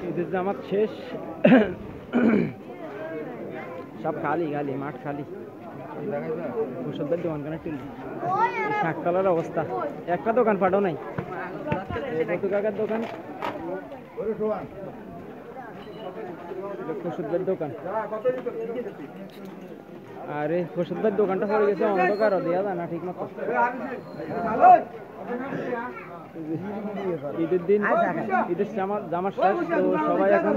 ঈদের জামাত শেষ, সব খালি খালি মাঠ খালি। ওষুধের দোকান কেন টিল শাকতলার অবস্থা, একটা দোকান পাঠাও নাই। কাকার দোকান, ওষুধের দোকান। আরে ওষুধের দোকানটা পড়ে গেছে অন্ধকার, দেওয়া যায় না ঠিক মতো। ঈদের দিন, ঈদের জামার শেষ তো সবাই এখন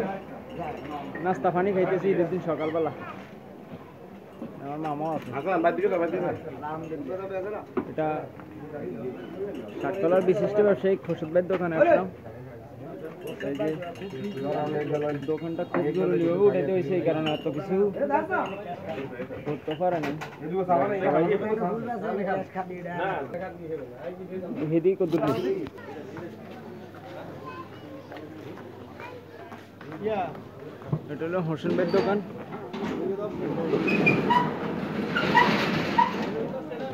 নাস্তা পানি খাইতেছি ঈদের দিন সকালবেলা। আমার মামা আছে। এটা শাকতলার বিশিষ্ট ব্যবসায়ী খোরশেদ ভাইয়ের দোকানে আসলাম। দোকানটা খুব জরুরি ভাবে উঠাইতে হয়েছে, এই কারণে এত কিছু করতে পারেনি। হেদি কদ্দুর এটা হলো হোসেন ভাইয়ের দোকান।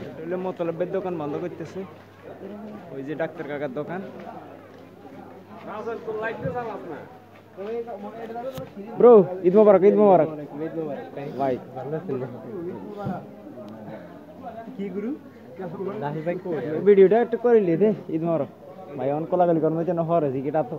এটা হলো মোতালেবের দোকান বন্ধ করতেছে। ওই যে ডাক্তার কাকার দোকান। ব্রো ঈদ মোবারক, ঈদ মোবারক ভাই। কি গুরু ভিডিওটা একটু করে দে ঈদ মোবারক ভাই। অন কোলাগালি কর্মচারী হরে কি তো